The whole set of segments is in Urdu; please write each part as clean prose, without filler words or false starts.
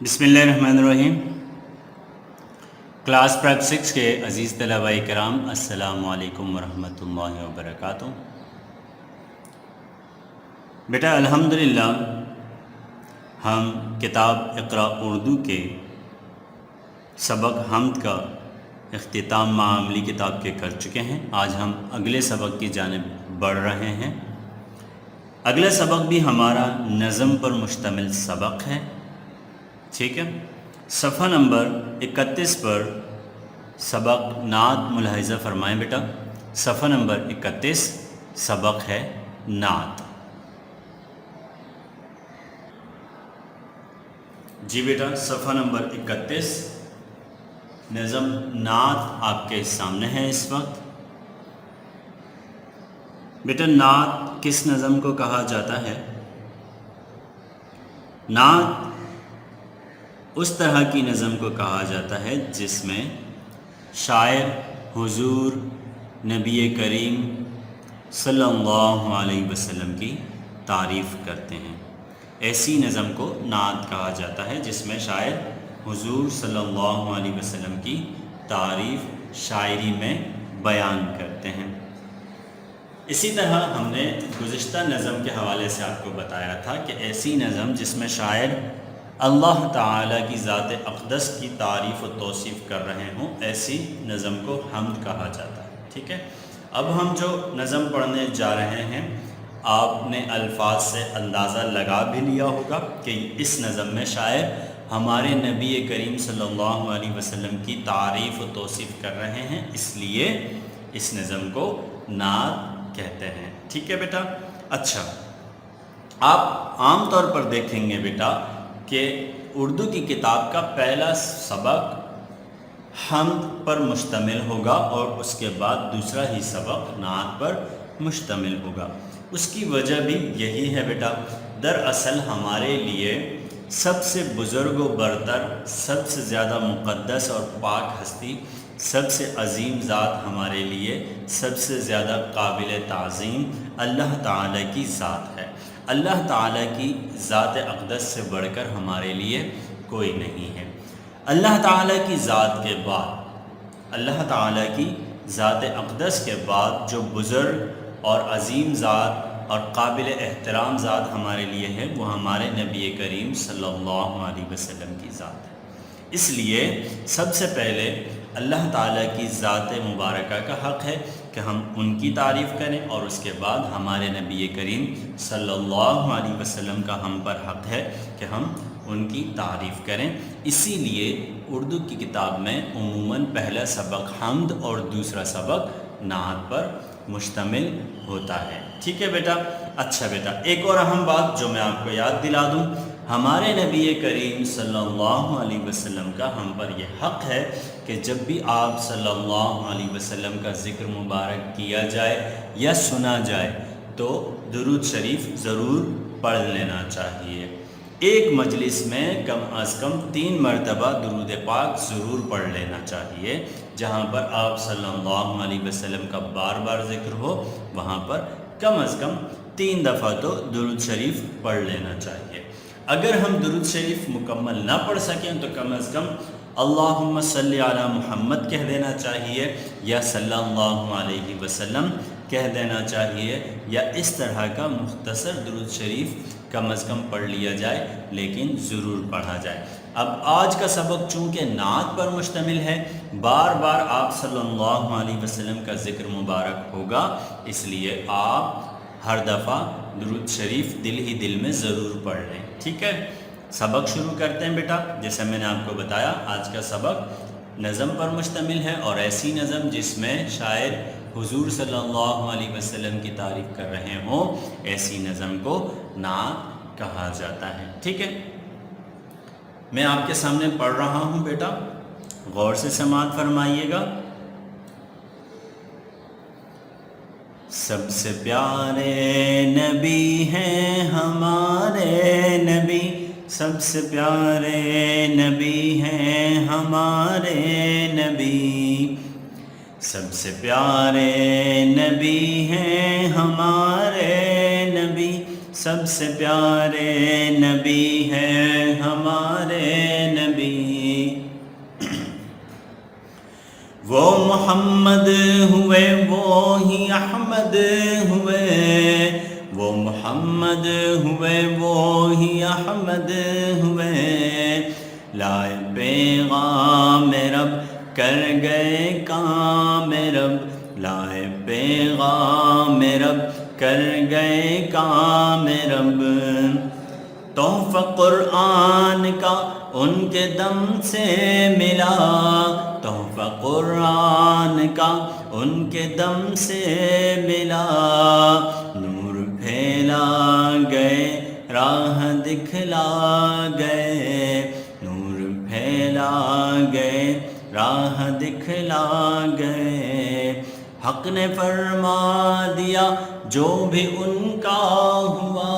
بسم اللہ الرحمن الرحیم۔ کلاس پریپ 6 کے عزیز طلباء کرام، السلام علیکم ورحمۃ اللہ وبرکاتہ۔ بیٹا الحمدللہ ہم کتاب اقرا اردو کے سبق حمد کا اختتام معاملی کتاب کے کر چکے ہیں۔ آج ہم اگلے سبق کی جانب بڑھ رہے ہیں۔ اگلا سبق بھی ہمارا نظم پر مشتمل سبق ہے، ٹھیک ہے۔ صفحہ نمبر 31 پر سبق نعت ملاحظہ فرمائیں بیٹا۔ صفحہ نمبر 31 سبق ہے نعت۔ جی بیٹا، صفحہ نمبر 31 نظم نعت آپ کے سامنے ہے اس وقت۔ بیٹا نعت کس نظم کو کہا جاتا ہے؟ نعت اس طرح کی نظم کو کہا جاتا ہے جس میں شاعر حضور نبی کریم صلی اللہ علیہ وسلم کی تعریف کرتے ہیں۔ ایسی نظم کو نعت کہا جاتا ہے جس میں شاعر حضور صلی اللہ علیہ وسلم کی تعریف شاعری میں بیان کرتے ہیں۔ اسی طرح ہم نے گزشتہ نظم کے حوالے سے آپ کو بتایا تھا کہ ایسی نظم جس میں شاعر اللہ تعالیٰ کی ذات اقدس کی تعریف و توصیف کر رہے ہوں، ایسی نظم کو حمد کہا جاتا ہے، ٹھیک ہے۔ اب ہم جو نظم پڑھنے جا رہے ہیں، آپ نے الفاظ سے اندازہ لگا بھی لیا ہوگا کہ اس نظم میں شاعر ہمارے نبی کریم صلی اللہ علیہ وسلم کی تعریف و توصیف کر رہے ہیں، اس لیے اس نظم کو نعت کہتے ہیں، ٹھیک ہے بیٹا۔ اچھا، آپ عام طور پر دیکھیں گے بیٹا کہ اردو کی کتاب کا پہلا سبق حمد پر مشتمل ہوگا اور اس کے بعد دوسرا ہی سبق نعت پر مشتمل ہوگا۔ اس کی وجہ بھی یہی ہے بیٹا، دراصل ہمارے لیے سب سے بزرگ و برتر، سب سے زیادہ مقدس اور پاک ہستی، سب سے عظیم ذات ہمارے لیے سب سے زیادہ قابل تعظیم اللہ تعالیٰ کی ذات ہے۔ اللہ تعالیٰ کی ذات اقدس سے بڑھ کر ہمارے لیے کوئی نہیں ہے۔ اللہ تعالیٰ کی ذات کے بعد، اللہ تعالیٰ کی ذات اقدس کے بعد جو بزرگ اور عظیم ذات اور قابل احترام ذات ہمارے لیے ہے، وہ ہمارے نبی کریم صلی اللہ علیہ وسلم کی ذات ہے۔ اس لیے سب سے پہلے اللہ تعالیٰ کی ذات مبارکہ کا حق ہے کہ ہم ان کی تعریف کریں، اور اس کے بعد ہمارے نبی کریم صلی اللہ علیہ وسلم کا ہم پر حق ہے کہ ہم ان کی تعریف کریں۔ اسی لیے اردو کی کتاب میں عموماً پہلا سبق حمد اور دوسرا سبق نعت پر مشتمل ہوتا ہے، ٹھیک ہے بیٹا۔ اچھا بیٹا، ایک اور اہم بات جو میں آپ کو یاد دلا دوں، ہمارے نبی کریم صلی اللہ علیہ وسلم کا ہم پر یہ حق ہے کہ جب بھی آپ صلی اللہ علیہ وسلم کا ذکر مبارک کیا جائے یا سنا جائے تو درود شریف ضرور پڑھ لینا چاہیے۔ ایک مجلس میں کم از کم 3 مرتبہ درود پاک ضرور پڑھ لینا چاہیے۔ جہاں پر آپ صلی اللہ علیہ وسلم کا بار بار ذکر ہو، وہاں پر کم از کم 3 دفعہ تو درود شریف پڑھ لینا چاہیے۔ اگر ہم درود شریف مکمل نہ پڑھ سکیں تو کم از کم اللہم صلی علی محمد کہہ دینا چاہیے، یا صلی اللہ علیہ وسلم کہہ دینا چاہیے، یا اس طرح کا مختصر درود شریف کم از کم پڑھ لیا جائے، لیکن ضرور پڑھا جائے۔ اب آج کا سبق چونکہ نعت پر مشتمل ہے، بار بار آپ صلی اللہ علیہ وسلم کا ذکر مبارک ہوگا، اس لیے آپ ہر دفعہ درود شریف دل ہی دل میں ضرور پڑھ لیں، ٹھیک ہے۔ سبق شروع کرتے ہیں بیٹا۔ جیسے میں نے آپ کو بتایا، آج کا سبق نظم پر مشتمل ہے، اور ایسی نظم جس میں شاعر حضور صلی اللہ علیہ وسلم کی تعریف کر رہے ہوں، ایسی نظم کو نعت کہا جاتا ہے، ٹھیک ہے۔ میں آپ کے سامنے پڑھ رہا ہوں بیٹا، غور سے سماعت فرمائیے گا۔ سب سے پیارے نبی ہیں ہمارے نبی، سب سے پیارے نبی ہیں ہمارے نبی، سب سے پیارے نبی ہیں ہمارے نبی، سب سے پیارے نبی ہیں ہمارے نبی، وہ محمد ہوئے وہی احمد ہوئے، وہ محمد ہوئے وہی احمد ہوئے، لائے پیغام رب کر گئے کام رب، لائے پیغام رب کر گئے کام رب، تحفہ قرآن کا ان کے دم سے ملا، تحفہ قرآن کا ان کے دم سے ملا، نور پھیلا گئے راہ دکھلا گئے، نور پھیلا گئے راہ دکھلا گئے، حق نے فرما دیا جو بھی ان کا ہوا،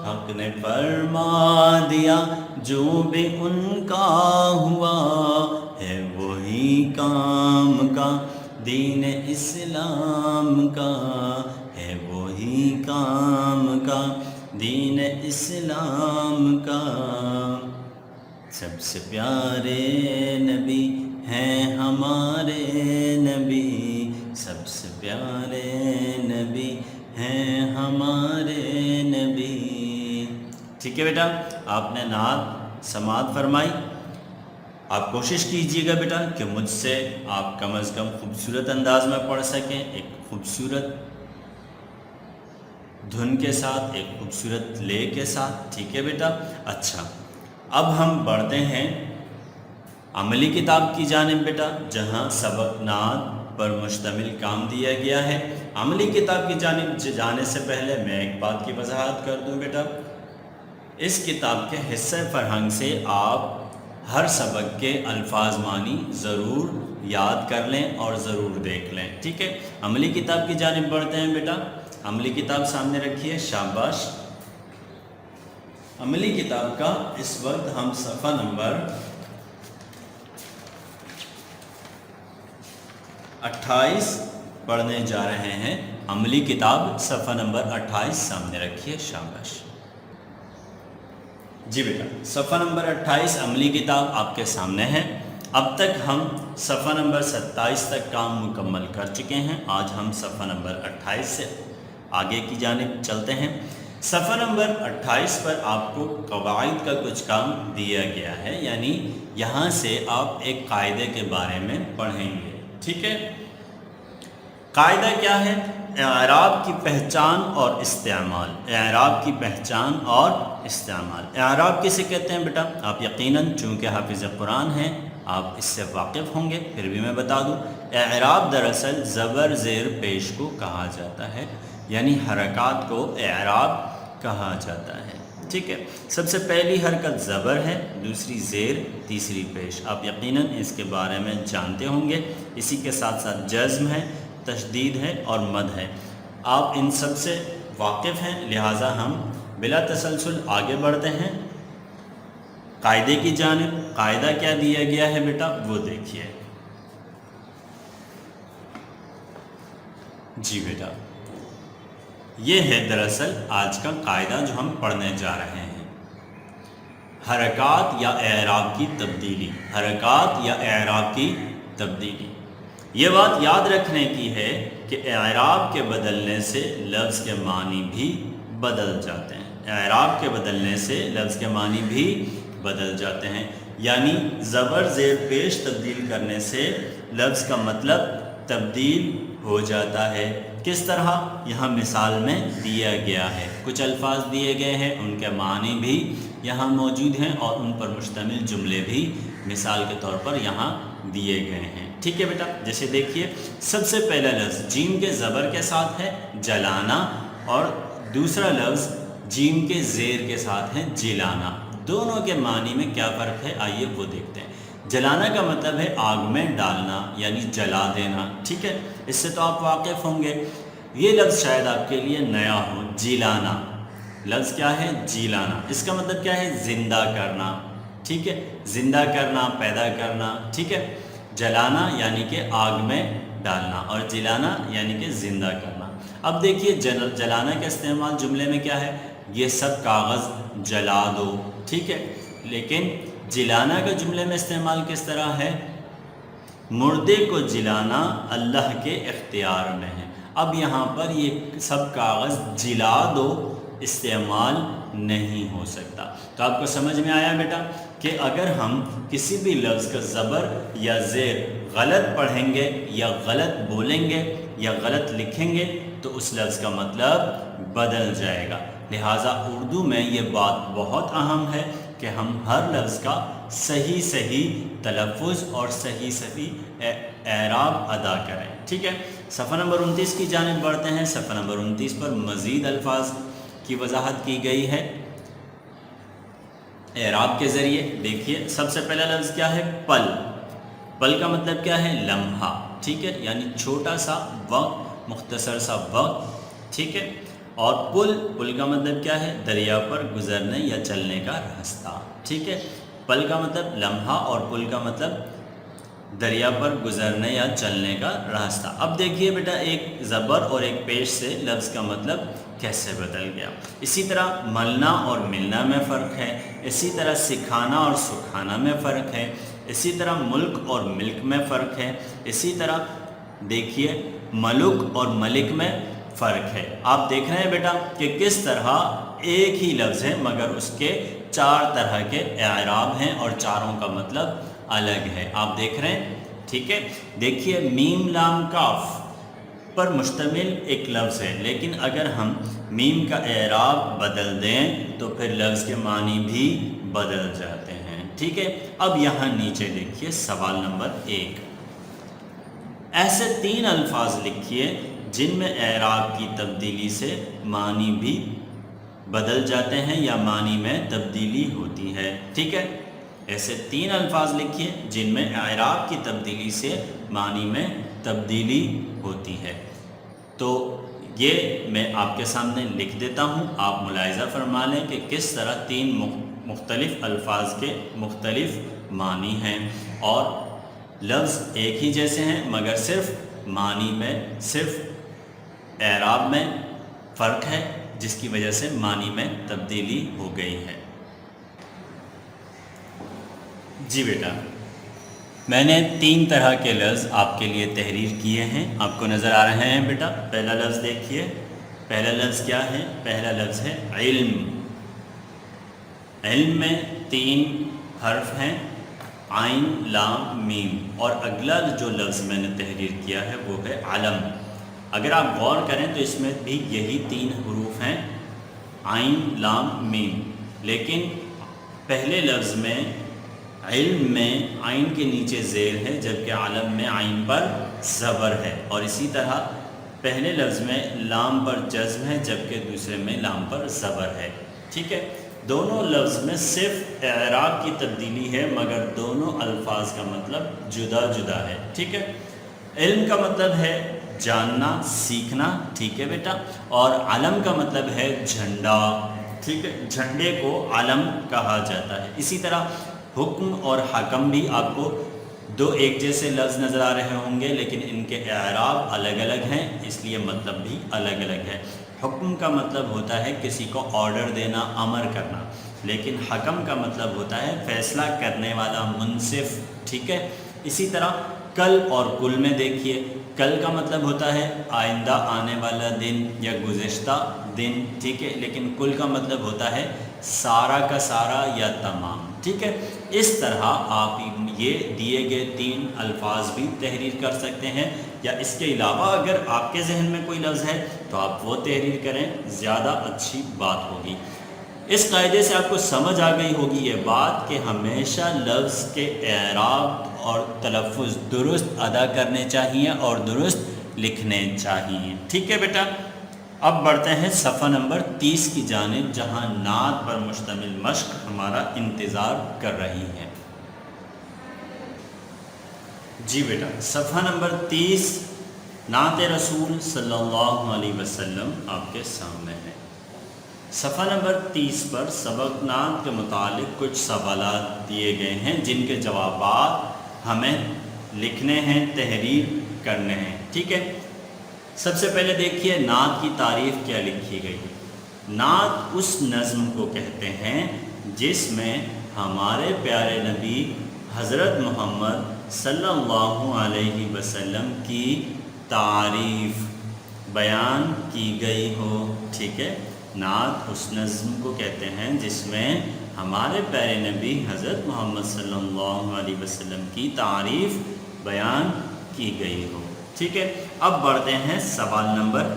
حق نے فرما دیا جو بھی ان کا ہوا، ہے وہی کام کا دین اسلام کا، ہے وہی کام کا دین اسلام کا، سب سے پیارے نبی ہیں ہمارے نبی، سب سے پیارے نبی ہیں ہمارے نبی۔ ٹھیک ہے بیٹا، آپ نے نعت سماعت فرمائی۔ آپ کوشش کیجئے گا بیٹا کہ مجھ سے آپ کم از کم خوبصورت انداز میں پڑھ سکیں، ایک خوبصورت دھن کے ساتھ، ایک خوبصورت لے کے ساتھ۔ ٹھیک ہے بیٹا، اچھا اب ہم بڑھتے ہیں عملی کتاب کی جانب بیٹا، جہاں سبق نعت پر مشتمل کام دیا گیا ہے۔ عملی کتاب کی جانب جانے سے پہلے میں ایک بات کی وضاحت کر دوں بیٹا، اس کتاب کے حصہ فرہنگ سے آپ ہر سبق کے الفاظ معنی ضرور یاد کر لیں اور ضرور دیکھ لیں۔ ٹھیک ہے، عملی کتاب کی جانب بڑھتے ہیں بیٹا۔ عملی کتاب سامنے رکھیے، شاباش۔ عملی کتاب کا اس وقت ہم صفحہ نمبر 28 پڑھنے جا رہے ہیں۔ عملی کتاب صفحہ نمبر 28 سامنے رکھیے، شاباش۔ جی بیٹا، صفحہ نمبر 28 عملی کتاب آپ کے سامنے ہے۔ اب تک ہم صفحہ نمبر 27 تک کام مکمل کر چکے ہیں۔ آج ہم صفحہ نمبر 28 سے آگے کی جانب چلتے ہیں۔ صفحہ نمبر 28 پر آپ کو قواعد کا کچھ کام دیا گیا ہے، یعنی یہاں سے آپ ایک قاعدے کے بارے میں پڑھیں گے۔ ٹھیک ہے، قاعدہ کیا ہے؟ اعراب کی پہچان اور استعمال۔ اعراب کی پہچان اور استعمال۔ اعراب کسے کہتے ہیں بیٹا؟ آپ یقیناً چونکہ حافظ قرآن ہیں آپ اس سے واقف ہوں گے، پھر بھی میں بتا دوں، اعراب دراصل زبر زیر پیش کو کہا جاتا ہے، یعنی حرکات کو اعراب کہا جاتا ہے۔ ٹھیک ہے، سب سے پہلی حرکت زبر ہے، دوسری زیر، تیسری پیش۔ آپ یقیناً اس کے بارے میں جانتے ہوں گے۔ اسی کے ساتھ ساتھ جزم ہے، تشدید ہے اور مد ہے۔ آپ ان سب سے واقف ہیں، لہٰذا ہم بلا تسلسل آگے بڑھتے ہیں قاعدے کی جانب۔ قاعدہ کیا دیا گیا ہے بیٹا وہ دیکھیے۔ جی بیٹا، یہ ہے دراصل آج کا قاعدہ جو ہم پڑھنے جا رہے ہیں۔ حرکات یا اعراب کی تبدیلی۔ حرکات یا اعراب کی تبدیلی، یہ بات یاد رکھنے کی ہے کہ اعراب کے بدلنے سے لفظ کے معنی بھی بدل جاتے ہیں۔ اعراب کے بدلنے سے لفظ کے معنی بھی بدل جاتے ہیں، یعنی زبر زیر پیش تبدیل کرنے سے لفظ کا مطلب تبدیل ہو جاتا ہے۔ کس طرح؟ یہاں مثال میں دیا گیا ہے، کچھ الفاظ دیے گئے ہیں، ان کے معنی بھی یہاں موجود ہیں اور ان پر مشتمل جملے بھی مثال کے طور پر یہاں دیے گئے ہیں۔ ٹھیک ہے بیٹا، جیسے دیکھیے، سب سے پہلا لفظ جیم کے زبر کے ساتھ ہے جلانا، اور دوسرا لفظ جیم کے زیر کے ساتھ ہے جلانا۔ دونوں کے معنی میں کیا فرق ہے آئیے وہ دیکھتے ہیں۔ جلانا کا مطلب ہے آگ میں ڈالنا، یعنی جلا دینا۔ ٹھیک ہے، اس سے تو آپ واقف ہوں گے۔ یہ لفظ شاید آپ کے لیے نیا ہو، جلانا۔ لفظ کیا ہے؟ جلانا۔ اس کا مطلب کیا ہے؟ زندہ کرنا۔ ٹھیک ہے، زندہ کرنا، پیدا کرنا۔ ٹھیک ہے، جلانا یعنی کہ آگ میں ڈالنا، اور جلانا یعنی کہ زندہ کرنا۔ اب دیکھیے جلانا کا استعمال جملے میں کیا ہے؟ یہ سب کاغذ جلا دو۔ ٹھیک ہے، لیکن جلانا کا جملے میں استعمال کس طرح ہے؟ مردے کو جلانا اللہ کے اختیار میں ہے۔ اب یہاں پر یہ سب کاغذ جلا دو استعمال نہیں ہو سکتا۔ تو آپ کو سمجھ میں آیا بیٹا کہ اگر ہم کسی بھی لفظ کا زبر یا زیر غلط پڑھیں گے یا غلط بولیں گے یا غلط لکھیں گے تو اس لفظ کا مطلب بدل جائے گا۔ لہٰذا اردو میں یہ بات بہت اہم ہے کہ ہم ہر لفظ کا صحیح تلفظ اور صحیح اعراب ادا کریں، ٹھیک ہے۔ صفحہ نمبر 29 کی جانب بڑھتے ہیں۔ صفحہ نمبر 29 پر مزید الفاظ کی وضاحت کی گئی ہے اعراب کے ذریعے۔ دیکھیے سب سے پہلا لفظ کیا ہے؟ پل۔ پل کا مطلب کیا ہے؟ لمحہ، ٹھیک ہے، یعنی چھوٹا سا وقت، مختصر سا وقت، ٹھیک ہے۔ اور پل کا مطلب کیا ہے؟ دریا پر گزرنے یا چلنے کا راستہ، ٹھیک ہے۔ پل کا مطلب لمحہ اور پل کا مطلب دریا پر گزرنے یا چلنے کا راستہ۔ اب دیکھیے بیٹا ایک زبر اور ایک پیش سے لفظ کا مطلب کیسے بدل گیا۔ اسی طرح ملنا اور ملنا میں فرق ہے، اسی طرح سکھانا اور سکھانا میں فرق ہے، اسی طرح ملک اور ملک میں فرق ہے، اسی طرح دیکھیے ملک اور ملک میں فرق ہے۔ آپ دیکھ رہے ہیں بیٹا کہ کس طرح ایک ہی لفظ ہے مگر اس کے 4 طرح کے اعراب ہیں اور چاروں کا مطلب الگ ہے۔ آپ دیکھ رہے ہیں، ٹھیک ہے۔ دیکھیے میم لام کاف پر مشتمل ایک لفظ ہے، لیکن اگر ہم میم کا اعراب بدل دیں تو پھر لفظ کے معنی بھی بدل جاتے ہیں، ٹھیک ہے۔ اب یہاں نیچے دیکھیے سوال نمبر 1، ایسے 3 الفاظ لکھیے جن میں اعراب کی تبدیلی سے معنی بھی بدل جاتے ہیں یا معنی میں تبدیلی ہوتی ہے، ٹھیک ہے۔ ایسے 3 الفاظ لکھیے جن میں اعراب کی تبدیلی سے معنی میں تبدیلی ہوتی ہے۔ تو یہ میں آپ کے سامنے لکھ دیتا ہوں، آپ ملاحظہ فرما لیں کہ کس طرح 3 مختلف الفاظ کے مختلف معنی ہیں اور لفظ ایک ہی جیسے ہیں مگر صرف معنی میں، صرف اعراب میں فرق ہے جس کی وجہ سے معنی میں تبدیلی ہو گئی ہے۔ جی بیٹا میں نے 3 طرح کے لفظ آپ کے لیے تحریر کیے ہیں، آپ کو نظر آ رہے ہیں بیٹا۔ پہلا لفظ دیکھیے، پہلا لفظ کیا ہے؟ پہلا لفظ ہے علم۔ علم میں 3 حرف ہیں، عین لام میم، اور اگلا جو لفظ میں نے تحریر کیا ہے وہ ہے علم۔ اگر آپ غور کریں تو اس میں بھی یہی 3 حروف ہیں، عین لام میم، لیکن پہلے لفظ میں علم میں عین کے نیچے زیر ہے جبکہ علم میں عین پر زبر ہے، اور اسی طرح پہلے لفظ میں لام پر جزم ہے جبکہ دوسرے میں لام پر زبر ہے، ٹھیک ہے۔ دونوں لفظ میں صرف اعراب کی تبدیلی ہے مگر دونوں الفاظ کا مطلب جدا جدا ہے، ٹھیک ہے۔ علم کا مطلب ہے جاننا، سیکھنا، ٹھیک ہے بیٹا، اور علم کا مطلب ہے جھنڈا، ٹھیک ہے، جھنڈے کو علم کہا جاتا ہے۔ اسی طرح حکم اور حکم بھی آپ کو 2 ایک جیسے لفظ نظر آ رہے ہوں گے لیکن ان کے اعراب الگ الگ ہیں، اس لیے مطلب بھی الگ الگ ہے۔ حکم کا مطلب ہوتا ہے کسی کو آرڈر دینا، امر کرنا، لیکن حکم کا مطلب ہوتا ہے فیصلہ کرنے والا، منصف، ٹھیک ہے۔ اسی طرح کل اور کل میں دیکھیے، کل کا مطلب ہوتا ہے آئندہ آنے والا دن یا گزشتہ دن، ٹھیک ہے، لیکن کل کا مطلب ہوتا ہے سارا کا سارا یا تمام، ٹھیک ہے۔ اس طرح آپ یہ دیے گئے 3 الفاظ بھی تحریر کر سکتے ہیں، یا اس کے علاوہ اگر آپ کے ذہن میں کوئی لفظ ہے تو آپ وہ تحریر کریں، زیادہ اچھی بات ہوگی۔ اس قاعدے سے آپ کو سمجھ آ گئی ہوگی یہ بات کہ ہمیشہ لفظ کے اعراب اور تلفظ درست ادا کرنے چاہیے اور درست لکھنے چاہیے، ٹھیک ہے بیٹا۔ اب بڑھتے ہیں صفحہ نمبر 30 کی جانب جہاں نعت پر مشتمل مشق ہمارا انتظار کر رہی ہے۔ جی بیٹا صفحہ نمبر 30 نعت رسول صلی اللہ علیہ وسلم آپ کے سامنے ہے۔ صفحہ نمبر 30 پر سبق نعت کے متعلق کچھ سوالات دیے گئے ہیں جن کے جوابات ہمیں لکھنے ہیں، تحریر کرنے ہیں، ٹھیک ہے۔ سب سے پہلے دیکھیے نعت کی تعریف کیا لکھی گئی۔ نعت اس نظم کو کہتے ہیں جس میں ہمارے پیارے نبی حضرت محمد صلی اللہ علیہ وسلم کی تعریف بیان کی گئی ہو. ٹھیک ہے، نعت اس نظم کو کہتے ہیں جس میں ہمارے پیارے نبی حضرت محمد صلی اللہ علیہ وسلم کی تعریف بیان کی گئی ہو. ٹھیک ہے، اب بڑھتے ہیں سوال نمبر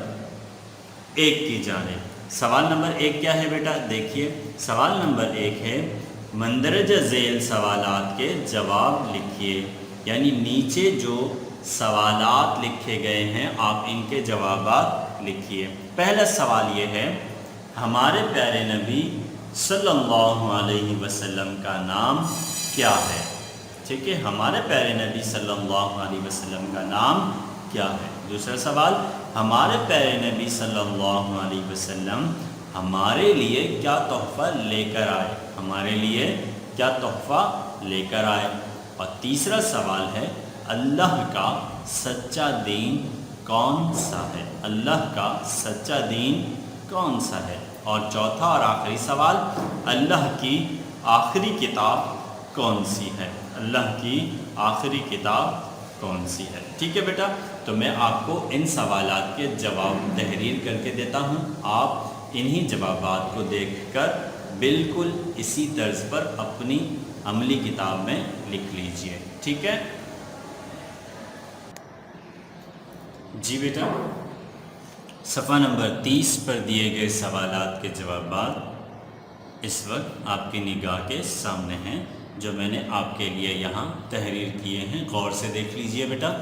1 کی جانب. سوال نمبر 1 کیا ہے بیٹا؟ دیکھیے سوال نمبر 1 ہے مندرجہ ذیل سوالات کے جواب لکھیے. یعنی نیچے جو سوالات لکھے گئے ہیں آپ ان کے جوابات لکھیے. پہلا سوال یہ ہے ہمارے پیارے نبی صلی اللہ علیہ وسلم کا نام کیا ہے؟ ٹھیک ہے، ہمارے پیارے نبی صلی اللہ علیہ وسلم کا نام کیا ہے؟ دوسرا سوال ہمارے پیارے نبی صلی اللہ علیہ وسلم ہمارے لیے کیا تحفہ لے کر آئے؟ ہمارے لیے کیا تحفہ لے کر آئے؟ اور تیسرا سوال ہے اللہ کا سچا دین کون سا ہے؟ اللہ کا سچا دین کون سا ہے؟ اور چوتھا اور آخری سوال اللہ کی آخری کتاب کون سی ہے؟ اللہ کی آخری کتاب کون سی ہے؟ ٹھیک ہے بیٹا، تو میں آپ کو ان سوالات کے جواب تحریر کر کے دیتا ہوں. آپ انہی جوابات کو دیکھ کر بالکل اسی طرز پر اپنی عملی کتاب میں لکھ لیجئے. ٹھیک ہے جی بیٹا، صفحہ نمبر 30 پر دیے گئے سوالات کے جوابات اس وقت آپ کی نگاہ کے سامنے ہیں جو میں نے آپ کے لیے یہاں تحریر کیے ہیں. غور سے دیکھ لیجئے بیٹا.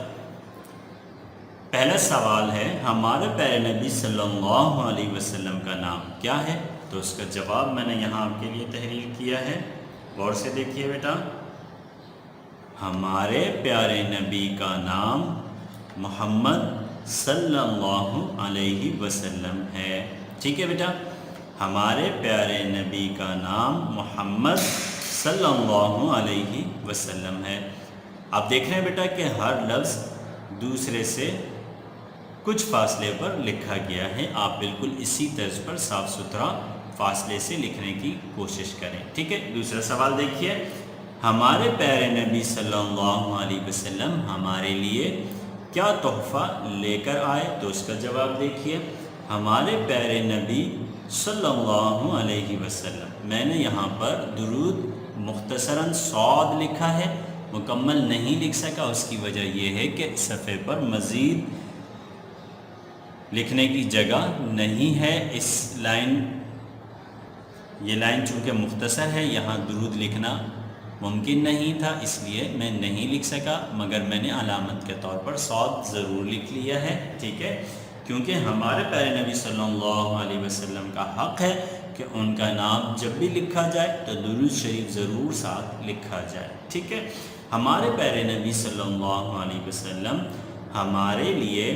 پہلا سوال ہے ہمارے پیارے نبی صلی اللہ علیہ وسلم کا نام کیا ہے؟ تو اس کا جواب میں نے یہاں آپ کے لیے تحریر کیا ہے. غور سے دیکھیے بیٹا. ہمارے پیارے نبی کا نام محمد صلی اللہ علیہ وسلم ہے. ٹھیک ہے بیٹا، ہمارے پیارے نبی کا نام محمد صلی اللہ علیہ وسلم ہے. آپ دیکھ رہے ہیں بیٹا کہ ہر لفظ دوسرے سے کچھ فاصلے پر لکھا گیا ہے. آپ بالکل اسی طرز پر صاف ستھرا فاصلے سے لکھنے کی کوشش کریں. ٹھیک ہے، دوسرا سوال دیکھیے ہمارے پیارے نبی صلی اللہ علیہ وسلم ہمارے لیے کیا تحفہ لے کر آئے؟ تو اس کا جواب دیکھیے ہمارے پیارے نبی صلی اللہ علیہ وسلم. میں نے یہاں پر درود مختصراً صاد لکھا ہے، مکمل نہیں لکھ سکا. اس کی وجہ یہ ہے کہ صفحے پر مزید لکھنے کی جگہ نہیں ہے. یہ لائن چونکہ مختصر ہے یہاں درود لکھنا ممکن نہیں تھا، اس لیے میں نہیں لکھ سکا، مگر میں نے علامت کے طور پر صاد ضرور لکھ لیا ہے. ٹھیک ہے، کیونکہ ہمارے پیارے نبی صلی اللہ علیہ وسلم کا حق ہے کہ ان کا نام جب بھی لکھا جائے تو درود شریف ضرور ساتھ لکھا جائے. ٹھیک ہے، ہمارے پیارے نبی صلی اللہ علیہ وسلم ہمارے لیے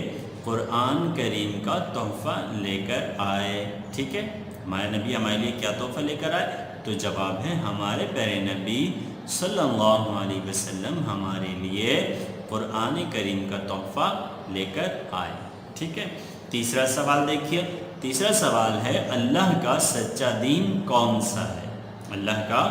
قرآن کریم کا تحفہ لے کر آئے. ٹھیک ہے، ہمارے نبی ہمارے لیے کیا تحفہ لے کر آئے؟ تو جواب ہے ہمارے پیارے نبی صلی اللہ علیہ وسلم ہمارے لیے قرآن کریم کا تحفہ لے کر آئے. ٹھیک ہے، تیسرا سوال دیکھیے. تیسرا سوال ہے اللہ کا سچا دین کون سا ہے؟ اللہ کا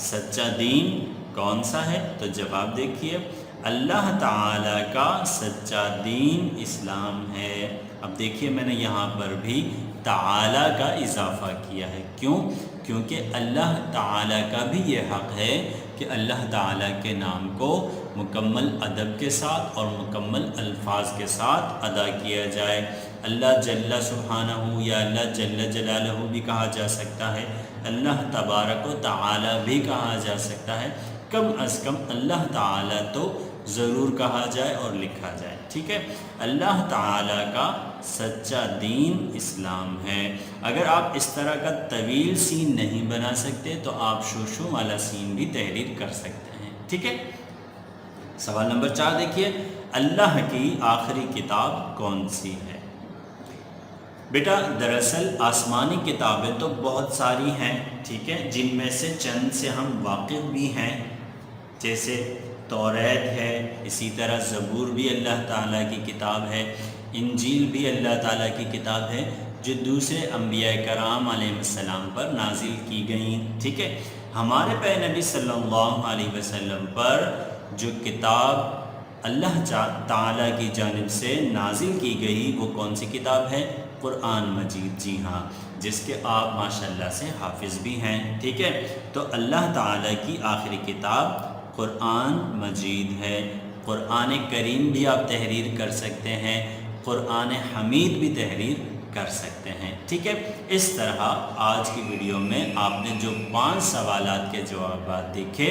سچا دین کون سا ہے؟ تو جواب دیکھیے اللہ تعالیٰ کا سچا دین اسلام ہے. اب دیکھیے میں نے یہاں پر بھی تعالیٰ کا اضافہ کیا ہے. کیوں؟ کیونکہ اللہ تعالیٰ کا بھی یہ حق ہے کہ اللہ تعالیٰ کے نام کو مکمل ادب کے ساتھ اور مکمل الفاظ کے ساتھ ادا کیا جائے. اللہ جل سبحانہ یا اللہ جل جلالہ بھی کہا جا سکتا ہے، اللہ تبارک و تعالیٰ بھی کہا جا سکتا ہے. کم از کم اللہ تعالیٰ تو ضرور کہا جائے اور لکھا جائے. ٹھیک ہے، اللہ تعالیٰ کا سچا دین اسلام ہے. اگر آپ اس طرح کا طویل سین نہیں بنا سکتے تو آپ شوشوں والا سین بھی تحریر کر سکتے ہیں. ٹھیک ہے، سوال نمبر 4 دیکھیے اللہ کی آخری کتاب کون سی ہے؟ بیٹا دراصل آسمانی کتابیں تو بہت ساری ہیں. ٹھیک ہے، جن میں سے چند سے ہم واقف بھی ہیں، جیسے توریت ہے، اسی طرح زبور بھی اللہ تعالیٰ کی کتاب ہے، انجیل بھی اللہ تعالیٰ کی کتاب ہے جو دوسرے انبیاء کرام علیہ السلام پر نازل کی گئیں. ٹھیک ہے، ہمارے پیارے نبی صلی اللہ علیہ وسلم پر جو کتاب اللہ تعالیٰ کی جانب سے نازل کی گئی وہ کون سی کتاب ہے؟ قرآن مجید، جی ہاں، جس کے آپ ماشاءاللہ سے حافظ بھی ہیں، ٹھیک ہے۔ تو اللہ تعالیٰ کی آخری کتاب قرآن مجید ہے۔ قرآن کریم بھی آپ تحریر کر سکتے ہیں، قرآن حمید بھی تحریر کر سکتے ہیں، ٹھیک ہے۔ اس طرح آج کی ویڈیو میں آپ نے جو 5 سوالات کے جوابات دیکھے،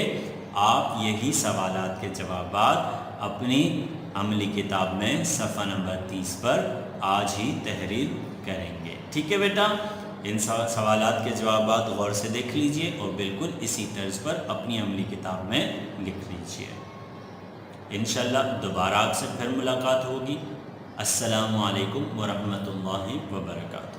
آپ یہی سوالات کے جوابات اپنی عملی کتاب میں صفحہ نمبر 30 پر آج ہی تحریر کریں گے، ٹھیک ہے بیٹا۔ ان سوالات کے جوابات غور سے دیکھ لیجئے اور بالکل اسی طرز پر اپنی عملی کتاب میں لکھ لیجئے۔ انشاءاللہ دوبارہ آپ سے پھر ملاقات ہوگی۔ السلام علیکم ورحمۃ اللہ وبرکاتہ۔